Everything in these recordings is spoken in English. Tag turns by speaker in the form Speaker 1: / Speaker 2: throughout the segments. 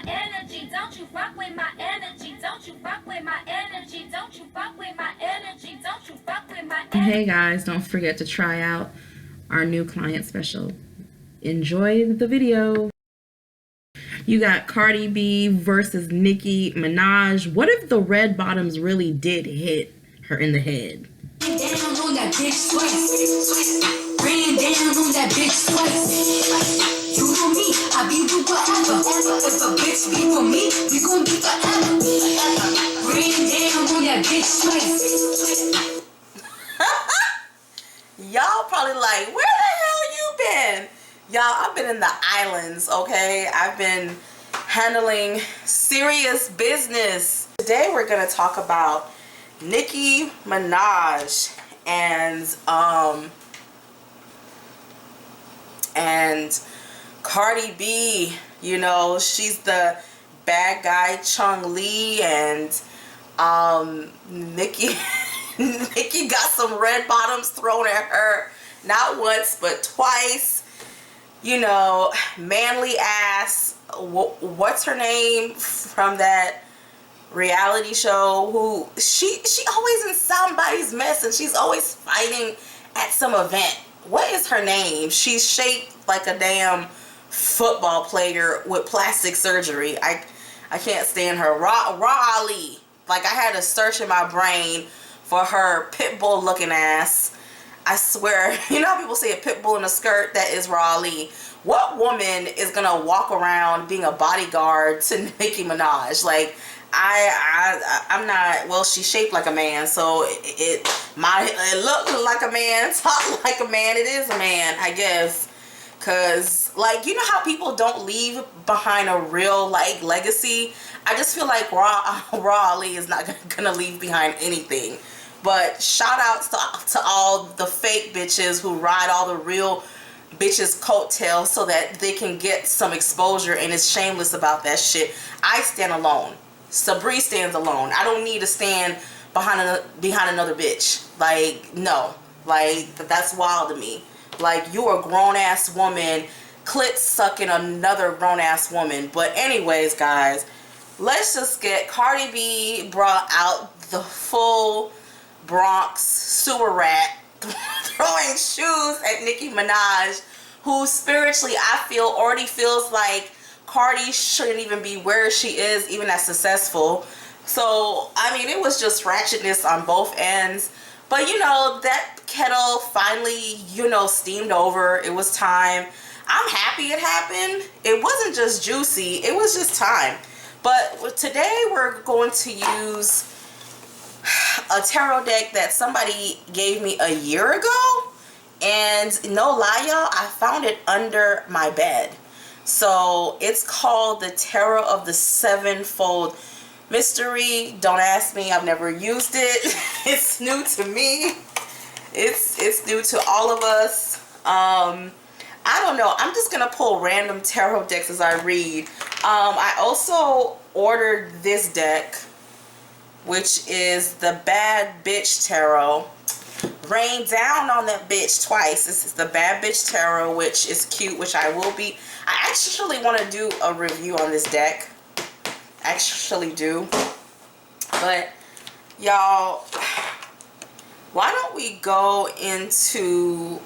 Speaker 1: my energy. Don't you fuck with my energy. Don't you fuck with my energy. Don't you fuck with my energy. Don't you fuck with my energy. Hey guys, don't forget to try out our new client special. Enjoy the video. You got Cardi B versus Nicki Minaj. What if the red bottoms really did hit her in the head?
Speaker 2: Down on that bitch twice. Rain down on that bitch twice. You know me, I be with whatever. If a bitch be for me, we gon' be forever. Rain down on that bitch twice.
Speaker 3: Y'all probably like, where the hell you been? Y'all, I've been in the islands, okay? I've been handling serious business. Today we're gonna talk about Nicki Minaj and Cardi B. You know, she's the bad guy Chung Lee, and Nicki Nicki got some red bottoms thrown at her, not once but twice. You know, manly ass, what's her name from that reality show, who she always in somebody's mess, and she's always fighting at some event. What is her name? She's shaped like a damn football player with plastic surgery. I can't stand her. Raleigh. Like, I had to search in my brain for her pit bull looking ass. I swear, you know how people say a pit bull in a skirt? That is Raleigh. What woman is gonna walk around being a bodyguard to Nicki Minaj? Like, I'm not. Well, she's shaped like a man, so it looked like a man, talked like a man. It is a man, I guess. Cause, like, you know how people don't leave behind a real, like, legacy? I just feel like Raleigh is not gonna leave behind anything. But shout outs to all the fake bitches who ride all the real bitches' coattails so that they can get some exposure and is shameless about that shit. I stand alone. Sabri stands alone. I don't need to stand behind another bitch. Like, no. Like, that's wild to me. Like, you're a grown-ass woman clit sucking another grown-ass woman. But anyways, guys, let's just get Cardi B brought out the full Bronx sewer rat throwing shoes at Nicki Minaj, who spiritually, I feel, already feels like Cardi shouldn't even be where she is, even as successful. So, I mean, it was just ratchetness on both ends. But, you know, that kettle finally, you know, steamed over. It was time. I'm happy it happened. It wasn't just juicy. It was just time. But today we're going to use a tarot deck that somebody gave me a year ago, and no lie, y'all, I found it under my bed. So it's called the Tarot of the Sevenfold Mystery. Don't ask me, I've never used it. It's new to me. It's new to all of us. I don't know, I'm just gonna pull random tarot decks as I read. I also ordered this deck, which is the Bad Bitch Tarot. Rain down on that bitch twice. This is the Bad Bitch Tarot, which is cute, which I will be. I actually want to do a review on this deck. Actually do. But, y'all, why don't we go into...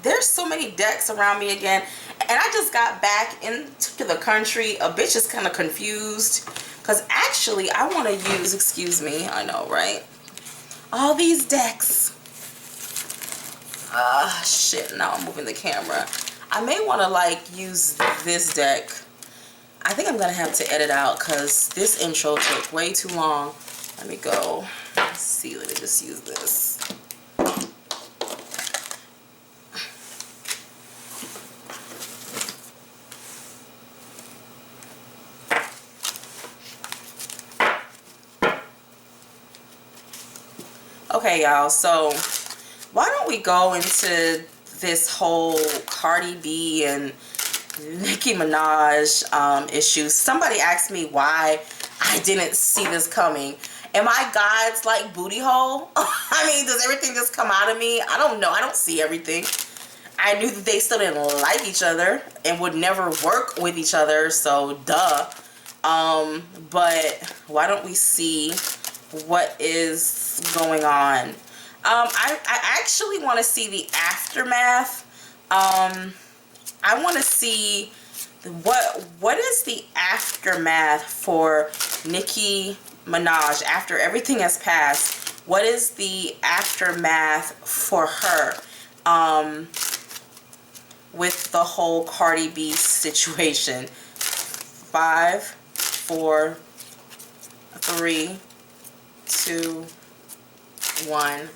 Speaker 3: there's so many decks around me again. And I just got back into the country. A bitch is kind of confused. Because actually, I want to use, excuse me, I know, right? All these decks. Shit, now I'm moving the camera. I may want to, like, use this deck. I think I'm going to have to edit out because this intro took way too long. Let me go. Let's see, let me just use this. Okay, y'all, so why don't we go into this whole Cardi B and Nicki Minaj issue. Somebody asked me why I didn't see this coming. Am I God's, like, booty hole? I mean, does everything just come out of me? I don't know. I don't see everything. I knew that they still didn't like each other and would never work with each other, so duh. But why don't we see what is going on? I actually want to see the aftermath. I want to see what is the aftermath for Nicki Minaj after everything has passed. What is the aftermath for her with the whole Cardi B situation? 5, 4, 3, 2, 1,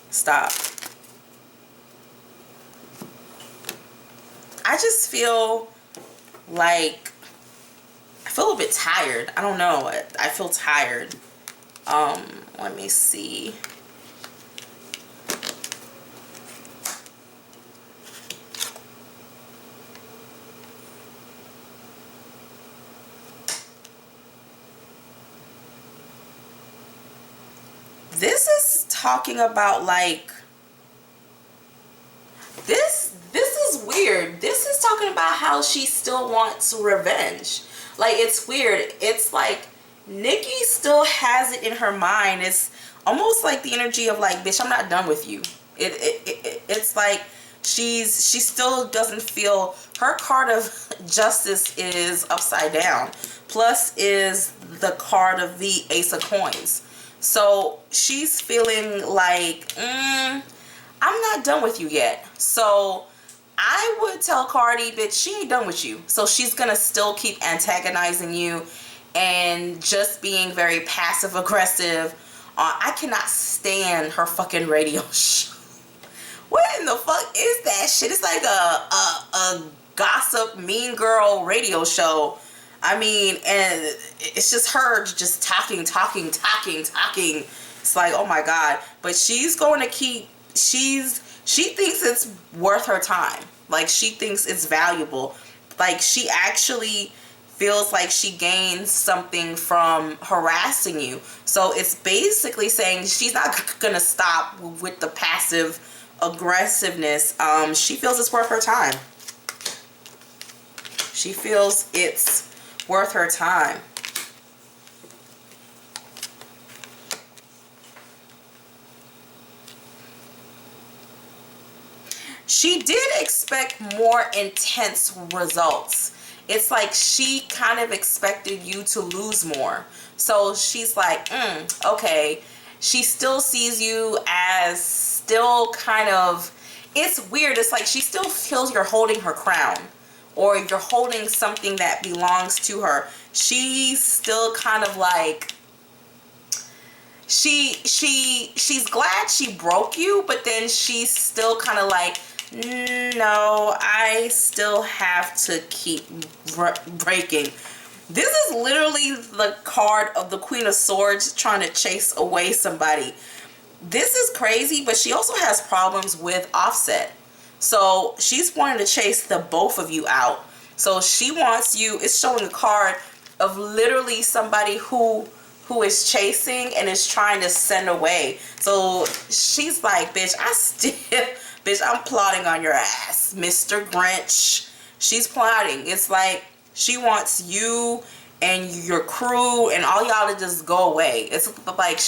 Speaker 3: stop. I just feel like I feel a bit tired. I don't know. I feel tired. Let me see. This is talking about like this is weird. This is talking about how she still wants revenge. Like, it's weird. It's like Nicki still has it in her mind. It's almost like the energy of like, bitch, I'm not done with you. It's like she still doesn't feel her card of justice is upside down. Plus is the card of the Ace of Coins. So she's feeling like, I'm not done with you yet. So I would tell Cardi, bitch, she ain't done with you. So she's gonna still keep antagonizing you and just being very passive aggressive. I cannot stand her fucking radio show. What in the fuck is that shit? It's like a gossip mean girl radio show. I mean, and it's just her just talking. It's like, oh my God. But she's going to keep, she thinks it's worth her time. Like, she thinks it's valuable. Like, she actually feels like she gains something from harassing you. So it's basically saying she's not going to stop with the passive aggressiveness. She feels it's worth her time. She feels it's worth her time. She did expect more intense results. It's like she kind of expected you to lose more. So she's like, okay. She still sees you as still kind of, it's weird. It's like she still feels you're holding her crown, or you're holding something that belongs to her. She's still kind of like, she's glad she broke you, but then she's still kind of like, no, I still have to keep breaking. This is literally the card of the Queen of Swords trying to chase away somebody. This is crazy, but she also has problems with Offset. So she's wanting to chase the both of you out. So she wants you, it's showing a card of literally somebody who is chasing and is trying to send away. So she's like, bitch, bitch, I'm plotting on your ass, Mr. Grinch. She's plotting. It's like she wants you and your crew and all y'all to just go away. It's like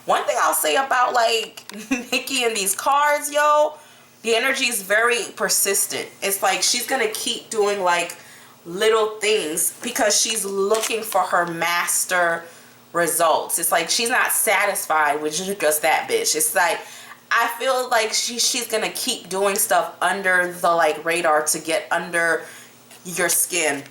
Speaker 3: one thing I'll say about like Nicki and these cards, yo, the energy is very persistent. It's like she's gonna keep doing like little things because she's looking for her master results. It's like she's not satisfied with just that bitch. It's like I feel like she's gonna keep doing stuff under the like radar to get under your skin.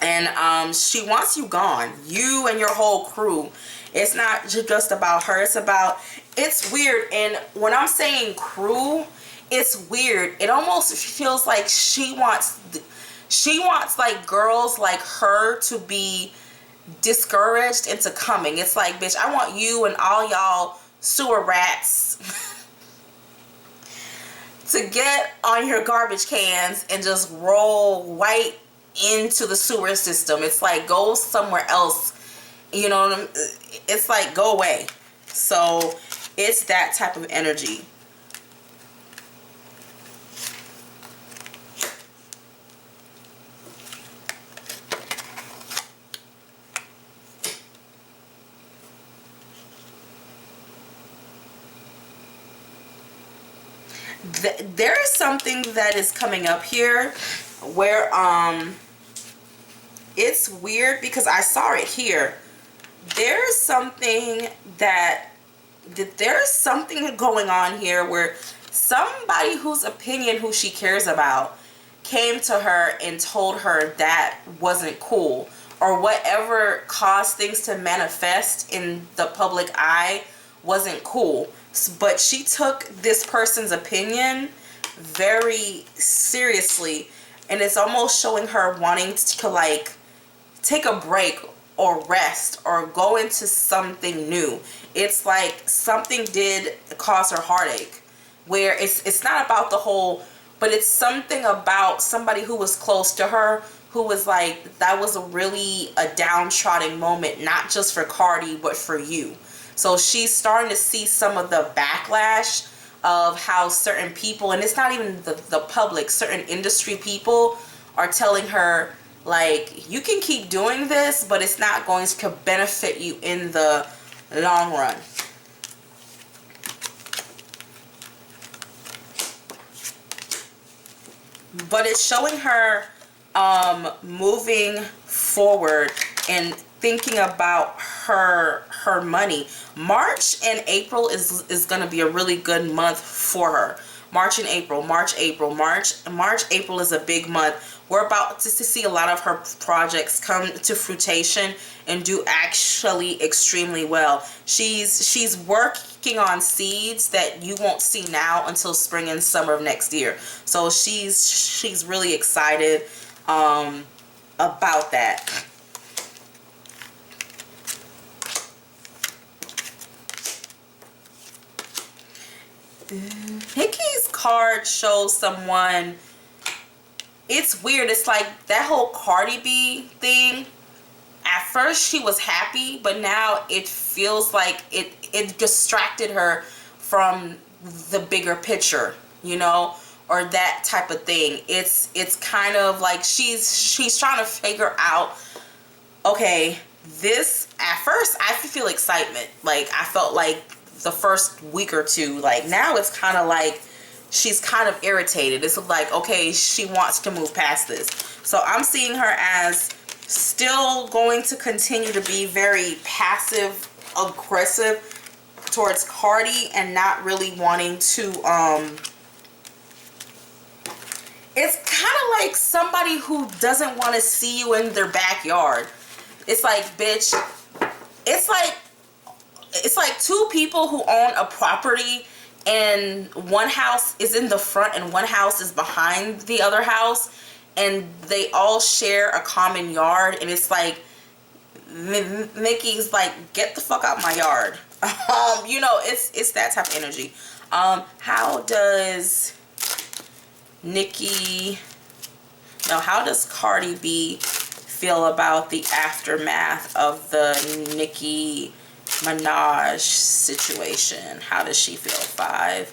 Speaker 3: And she wants you gone, you and your whole crew. It's not just about her, it's weird. And when I'm saying crew, it's weird. It almost feels like she wants like girls like her to be discouraged into coming. It's like, bitch, I want you and all y'all sewer rats to get on your garbage cans and just roll right into the sewer system. It's like, go somewhere else, you know what I mean? It's like, go away. So it's that type of energy. there is something that is coming up here where it's weird because I saw it here. There's something there's something going on here where somebody whose opinion who she cares about came to her and told her that wasn't cool, or whatever caused things to manifest in the public eye wasn't cool. But she took this person's opinion very seriously, and it's almost showing her wanting to like take a break or rest or go into something new. It's like something did cause her heartache, where it's not about the whole, but it's something about somebody who was close to her who was like, that was a downtrodden moment, not just for Cardi but for you. So she's starting to see some of the backlash of how certain people, and it's not even the public, certain industry people are telling her, like, you can keep doing this, but it's not going to benefit you in the long run. But it's showing her moving forward and thinking about her money. March and April is going to be a really good month for her. March, April is a big month. We're about to see a lot of her projects come to fruition and do actually extremely well. She's working on seeds that you won't see now until spring and summer of next year. So she's really excited about that. Nicki's card shows someone. It's weird. It's like that whole Cardi B thing. At first she was happy, but now it feels like it distracted her from the bigger picture, you know, or that type of thing. It's kind of like she's trying to figure out, okay, this, at first I feel excitement. Like I felt like the first week or two, like now it's kind of like she's kind of irritated. It's like, okay, she wants to move past this. So I'm seeing her as still going to continue to be very passive aggressive towards Cardi and not really wanting to it's kind of like somebody who doesn't want to see you in their backyard. It's like, bitch, it's like two people who own a property and one house is in the front and one house is behind the other house, and they all share a common yard, and it's like Nicki's like, get the fuck out my yard. You know, it's that type of energy. How does Cardi B feel about the aftermath of the Nicki Minaj situation? How does she feel? 5,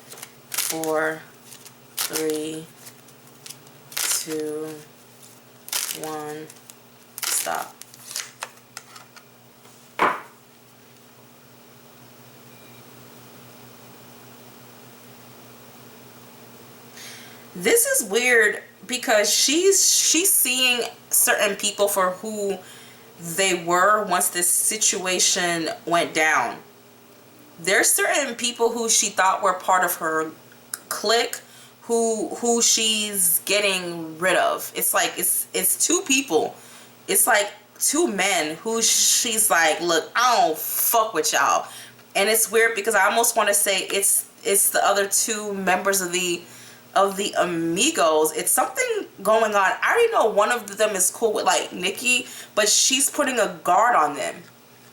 Speaker 3: 4, 3, 2, 1, stop. This is weird because she's seeing certain people for who they were once this situation went down. There's certain people who she thought were part of her clique who she's getting rid of. It's like it's two people. It's like two men who she's like, look, I don't fuck with y'all. And it's weird because I almost want to say it's the other two members of the Amigos. It's something going on. I already know one of them is cool with like Nicki, but she's putting a guard on them.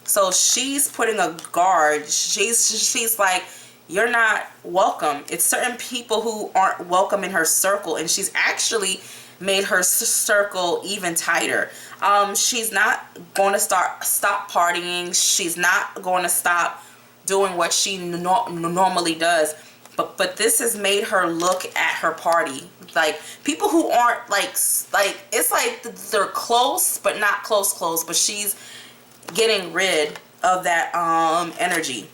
Speaker 3: So she's putting a guard. She's like, you're not welcome. It's certain people who aren't welcome in her circle, and she's actually made her circle even tighter. She's not going to stop partying. She's not going to stop doing what she normally does. But this has made her look at her party like people who aren't like it's like they're close but not close, but she's getting rid of that energy.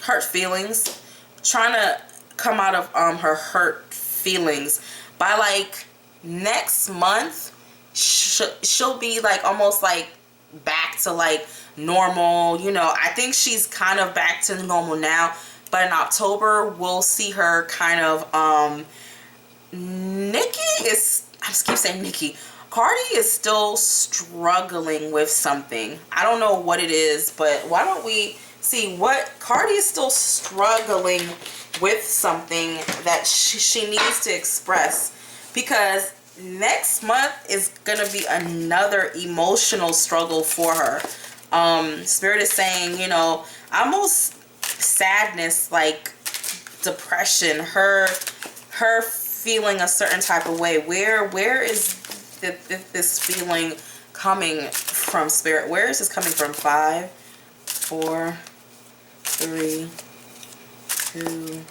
Speaker 3: hurt feelings, trying to come out of her hurt feelings. By like next month, she'll be like almost like back to like normal. You know, I think she's kind of back to normal now, but in October we'll see her kind of Nicki is, I just keep saying Nicki. Cardi is still struggling with something. I don't know what it is, but why don't we see what Cardi is still struggling with, something that she needs to express, because next month is gonna be another emotional struggle for her. Spirit is saying, you know, almost sadness, like depression, her feeling a certain type of way. Where is this feeling coming from, Spirit? Where is this coming from? 5, 4, 3, 2,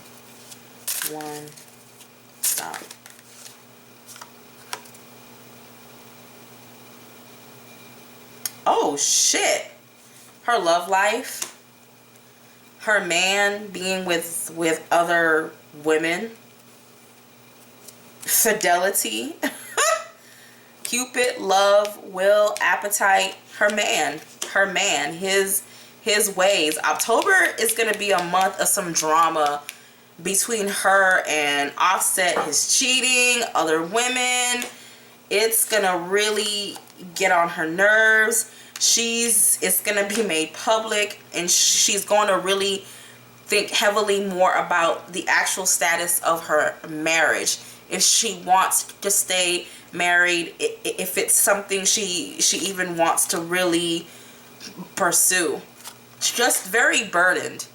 Speaker 3: 1, stop. Oh shit. Her love life, her man being with other women, fidelity, Cupid, love, will, appetite, her man, his ways. October is going to be a month of some drama between her and Offset, his cheating, other women. It's going to really get on her nerves. It's going to be made public, and she's going to really think heavily more about the actual status of her marriage. If she wants to stay married, if it's something she even wants to really pursue. Just very burdened,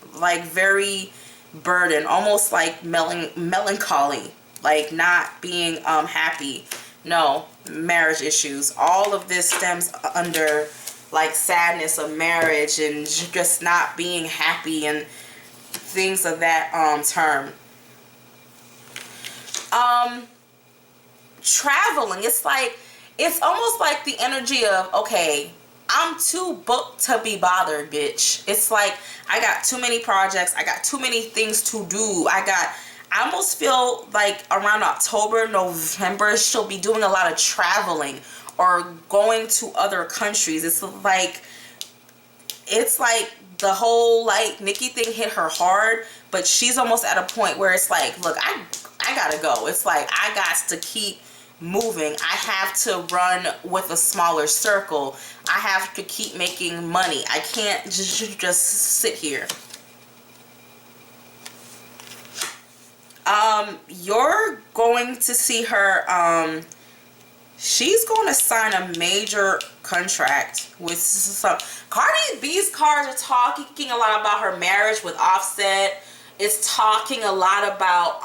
Speaker 3: almost like melancholy, like not being happy. No, marriage issues. All of this stems under like sadness of marriage and just not being happy and things of that term. Traveling, it's almost like the energy of, okay, I'm too booked to be bothered, bitch. It's like I got too many projects, I got too many things to do. I almost feel like around October, November, she'll be doing a lot of traveling or going to other countries. It's like the whole like Nicki thing hit her hard, but she's almost at a point where it's like, look, I gotta go. It's like I got to keep moving. I have to run with a smaller circle. I have to keep making money. I can't just sit here. You're going to see her, she's going to sign a major contract with some. Cardi B's cards are talking a lot about her marriage with Offset. It's talking a lot about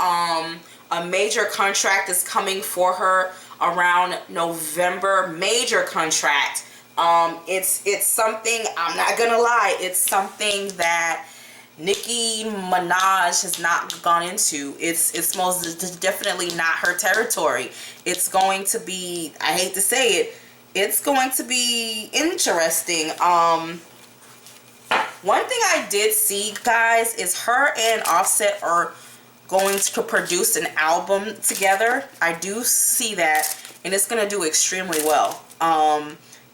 Speaker 3: a major contract is coming for her around November. Major contract. It's something, I'm not gonna lie, it's something that Nicki Minaj has not gone into. It's most definitely not her territory. It's going to be, I hate to say it, it's going to be interesting. One thing I did see, guys, is her and Offset are going to produce an album together. I do see that, and it's going to do extremely well.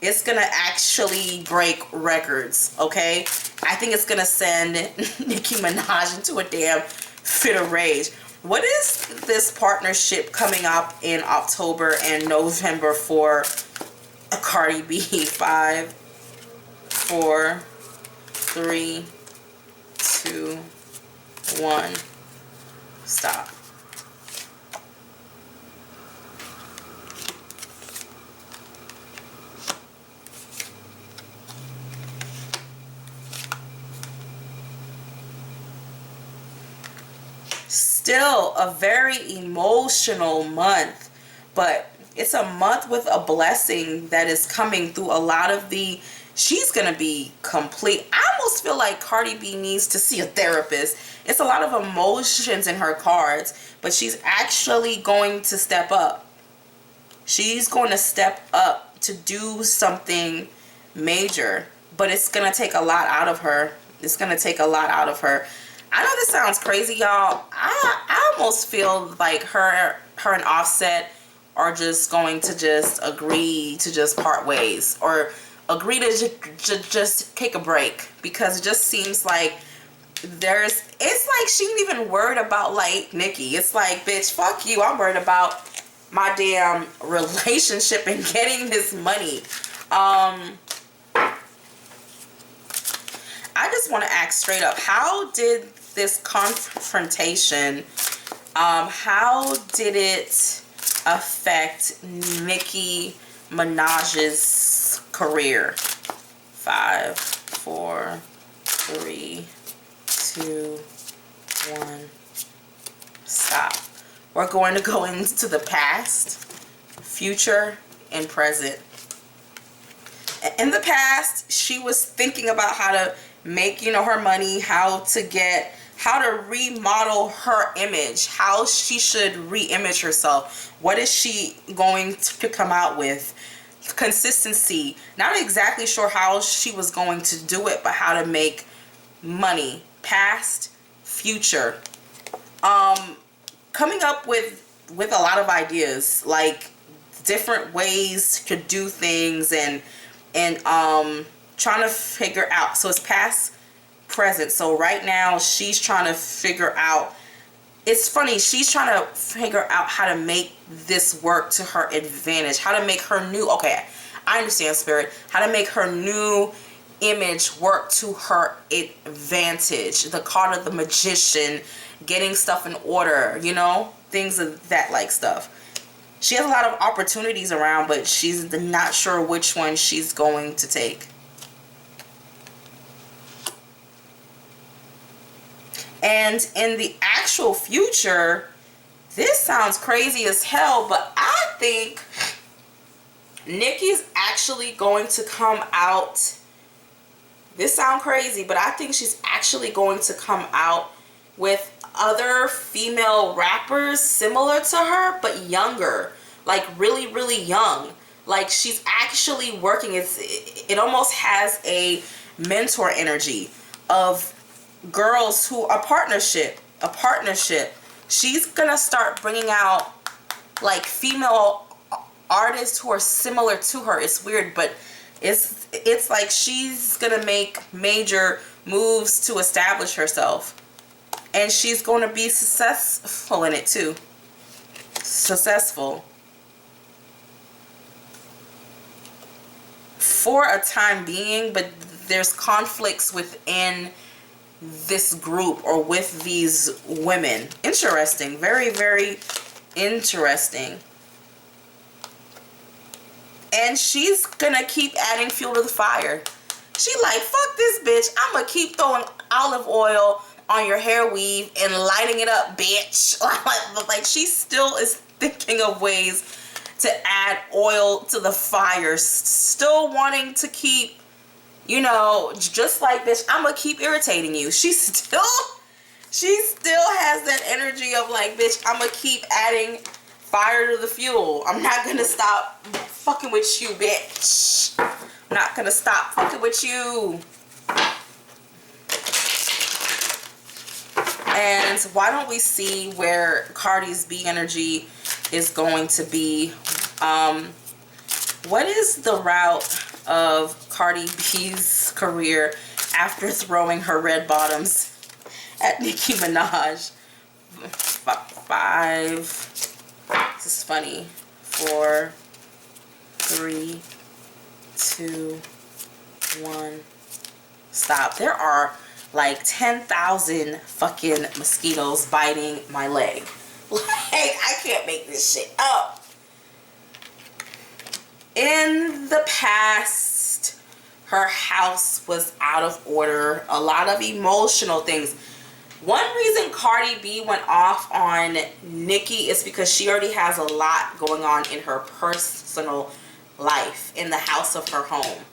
Speaker 3: It's going to actually break records, okay? I think it's going to send Nicki Minaj into a damn fit of rage. What is this partnership coming up in October and November for Cardi B? 5, 4, 3, 2, 1, stop. Still a very emotional month, but it's a month with a blessing that is coming through a lot of the, she's gonna be complete. I almost feel like Cardi B needs to see a therapist. It's a lot of emotions in her cards, but she's actually going to step up. She's going to step up to do something major, but it's gonna take a lot out of her. It's gonna take a lot out of her. I know this sounds crazy, y'all. I almost feel like her and Offset are just going to just agree to just part ways, or agree to just take a break, because it just seems like it's like she ain't even worried about like Nicki. It's like, bitch, fuck you. I'm worried about my damn relationship and getting this money. I just want to ask straight up, how did this confrontation, how did it affect Nicki Minaj's career? 5, 4, 3, 2, 1, stop. We're going to go into the past, future, and present. In the past, she was thinking about how to make, you know, her money, how to remodel her image, how she should re-image herself. What is she going to come out with? Consistency. Not exactly sure how she was going to do it, but how to make money. Past, future. Coming up with a lot of ideas, like different ways to do things, and trying to figure out. So it's past, present. So right now she's trying to figure out, it's funny, she's trying to figure out how to make this work to her advantage, how to make her new, okay, I understand, Spirit, how to make her new image work to her advantage. The card of the magician, getting stuff in order, you know, things of that like stuff. She has a lot of opportunities around, but she's not sure which one she's going to take. And in the actual future, this sounds crazy as hell, but I think Nicki's actually going to come out. This sounds crazy, but I think she's actually going to come out with other female rappers similar to her, but younger, like really, really young. Like she's actually working. It almost has a mentor energy of girls who a partnership. She's gonna start bringing out like female artists who are similar to her. It's weird, but it's like she's gonna make major moves to establish herself. And she's going to be successful in it too. Successful. For a time being, but there's conflicts within this group or with these women. Interesting. Very, very interesting. And she's going to keep adding fuel to the fire. She like, fuck this bitch. I'm going to keep throwing olive oil on your hair weave and lighting it up, bitch. Like she still is thinking of ways to add oil to the fire, still wanting to keep, you know, just like, bitch, I'm gonna keep irritating you. She still has that energy of like, bitch, I'm gonna keep adding fire to the fuel. I'm not gonna stop fucking with you, bitch. I'm not gonna stop fucking with you. And why don't we see where Cardi's B energy is going to be? What is the route of Cardi B's career after throwing her red bottoms at Nicki Minaj? 5. This is funny. 4, 3, 2, 1. Stop. There are like 10,000 fucking mosquitoes biting my leg. Like, I can't make this shit up. In the past, her house was out of order. A lot of emotional things. One reason Cardi B went off on Nicki is because she already has a lot going on in her personal life, in the house of her home.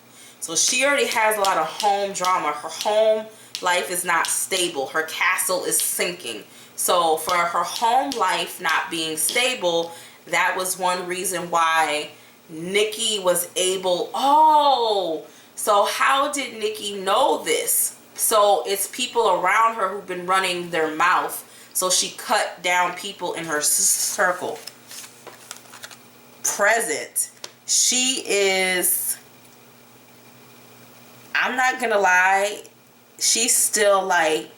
Speaker 3: So she already has a lot of home drama. Her home life is not stable. Her castle is sinking. So for her home life not being stable, that was one reason why Nicki was able. Oh, so how did Nicki know this? So it's people around her who've been running their mouth. So she cut down people in her circle. Present, she is, I'm not gonna lie, she's still like,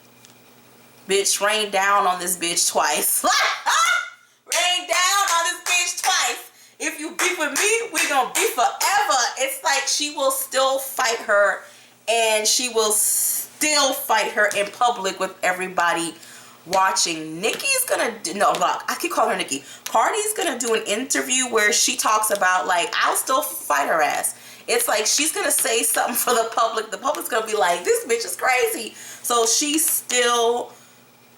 Speaker 3: bitch, rain down on this bitch twice. Rain down on this bitch twice. If you beef with me, we gonna be forever. It's like she will still fight her, and she will still fight her in public with everybody watching. Nicki's gonna do, no, look, I keep calling her Nicki. Cardi's gonna do an interview where she talks about, like, I'll still fight her ass. It's like she's gonna say something for the public. The public's gonna be like, this bitch is crazy. So she still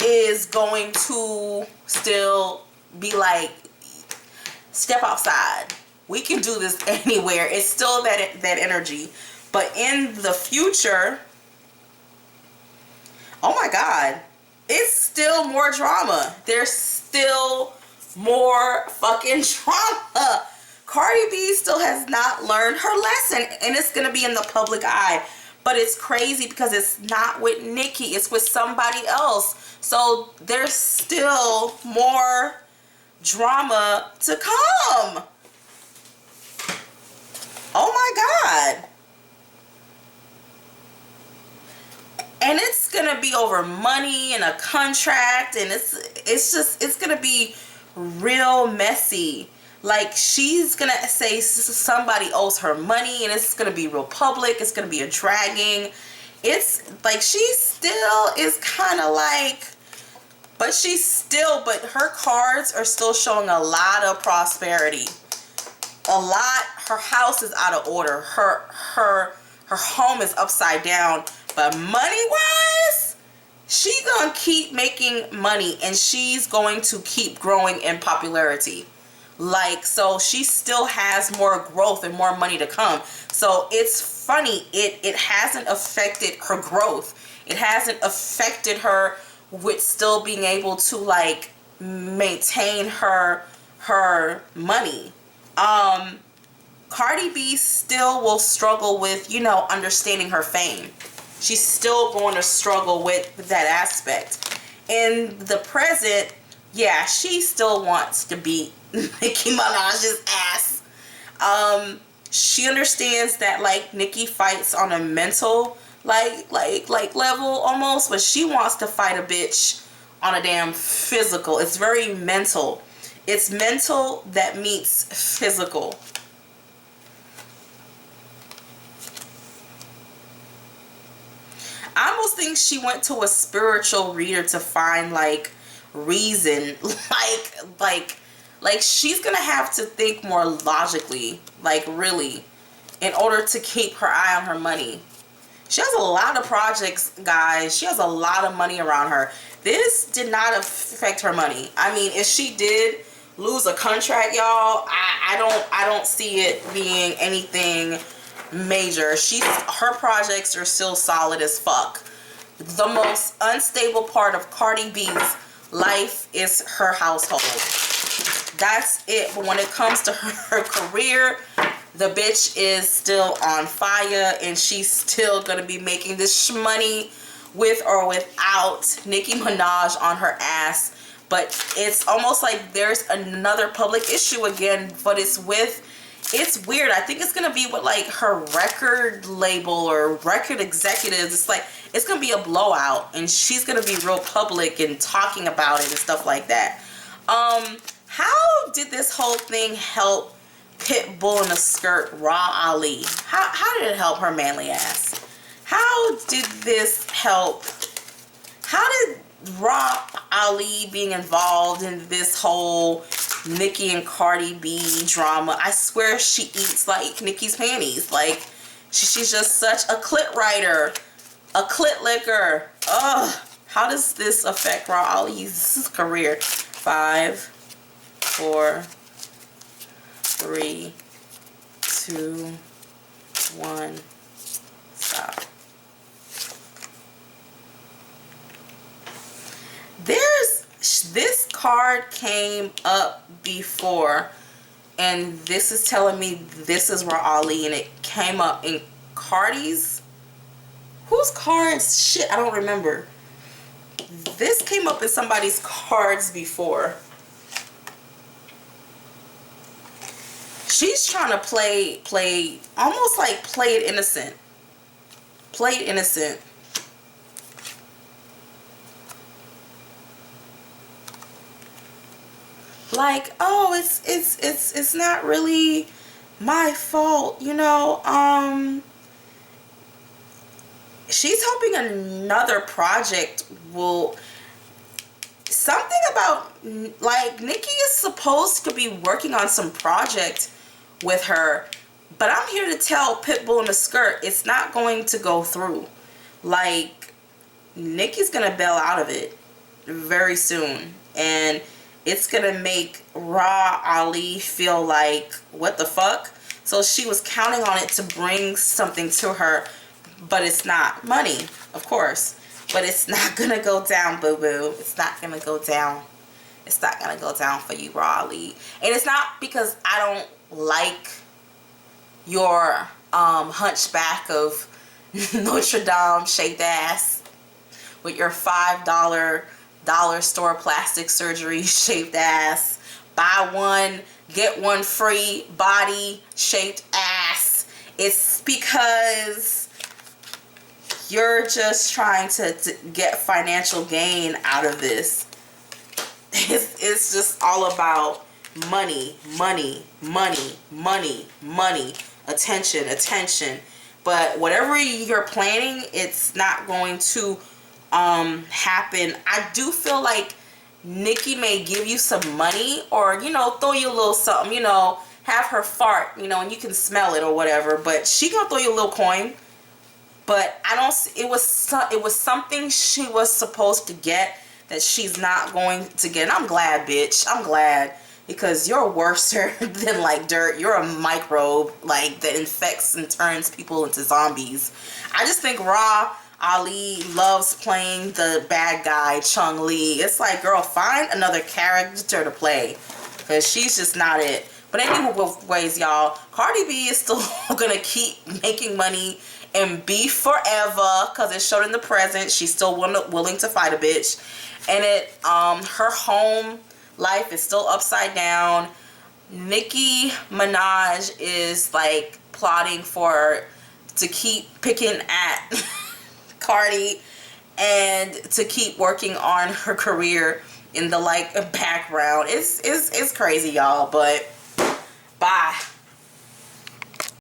Speaker 3: is going to still be like, step outside. We can do this anywhere. It's still that energy. But in the future, oh my God, it's still more drama. There's still more fucking drama. Cardi B still has not learned her lesson, and it's gonna be in the public eye. But it's crazy because it's not with Nicki, it's with somebody else. So there's still more drama to come. Oh my God. And it's gonna be over money and a contract, and it's gonna be real messy. Like, she's gonna say somebody owes her money, and it's gonna be real public. It's gonna be a dragging. It's like she still is kind of like, but her cards are still showing a lot of prosperity. A lot. Her house is out of order. Her home is upside down. But money-wise, she's gonna keep making money, and she's going to keep growing in popularity. Like, so she still has more growth and more money to come. So it's funny, it hasn't affected her growth. It hasn't affected her with still being able to, like, maintain her money. Cardi B still will struggle with, you know, understanding her fame. She's still going to struggle with that aspect. In the present, yeah, she still wants to beat Nicki Minaj's ass. She understands that, like, Nicki fights on a mental like level almost, but she wants to fight a bitch on a damn physical. It's very mental. It's mental that meets physical. I almost think she went to a spiritual reader to find, like, reason. Like she's gonna have to think more logically, like, really, in order to keep her eye on her money. She has a lot of projects, guys. She has a lot of money around her. This did not affect her money. I mean, if she did lose a contract, y'all, I don't see it being anything major. Her projects are still solid as fuck. The most unstable part of Cardi B's life is her household. That's it. But when it comes to her career, the bitch is still on fire, and she's still gonna be making this money with or without Nicki Minaj on her ass. But it's almost like there's another public issue again, but it's weird. I think it's gonna be with, like, her record label or record executives. It's like, it's gonna be a blowout, and she's gonna be real public and talking about it and stuff like that. How did this whole thing help Pitbull in a skirt Raleigh? How did it help her manly ass? How did this help? How did Raleigh being involved in this whole Nicki and Cardi B drama? I swear she eats like Nicki's panties. Like, she's just such a clit writer, a clit licker. Ugh. How does this affect Raleigh's career? 5, 4, 3, 2, 1, stop. This card came up before, and this is telling me this is Raleigh, and it came up in Cardi's Whose cards? Shit, I don't remember. This came up in somebody's cards before. She's trying to play almost like played innocent. Played innocent. Like, oh, it's not really my fault, you know. She's hoping another project will, something about, like, Nicki is supposed to be working on some project with her, but I'm here to tell Pitbull in the Skirt it's not going to go through. Like, Nicki's gonna bail out of it very soon, and it's gonna make Raleigh feel like, what the fuck? So she was counting on it to bring something to her, but it's not money, of course. But it's not gonna go down, boo-boo. It's not gonna go down. It's not gonna go down for you, Raleigh. And it's not because I don't like your hunchback of Notre Dame shaped ass with your $5 dollar store plastic surgery shaped ass, buy one get one free body shaped ass. It's because you're just trying to get financial gain out of this. It's just all about money, money, money, money, money, attention, attention. But whatever you're planning, it's not going to happen. I do feel like Nicki may give you some money, or, you know, throw you a little something, you know, have her fart, you know, and you can smell it or whatever, but she gonna throw you a little coin. But I don't, it was something she was supposed to get that she's not going to get. And I'm glad, bitch. I'm glad, because you're worse than like dirt. You're a microbe, like, that infects and turns people into zombies. I just think Ali loves playing the bad guy, Chung Lee. It's like, girl, find another character to play, because she's just not it. But anyways, y'all, Cardi B is still gonna keep making money and be forever, because it showed in the present she's still willing to fight a bitch. And her home life is still upside down. Nicki Minaj is like plotting to keep picking at Cardi and to keep working on her career in the like background. It's crazy, y'all, but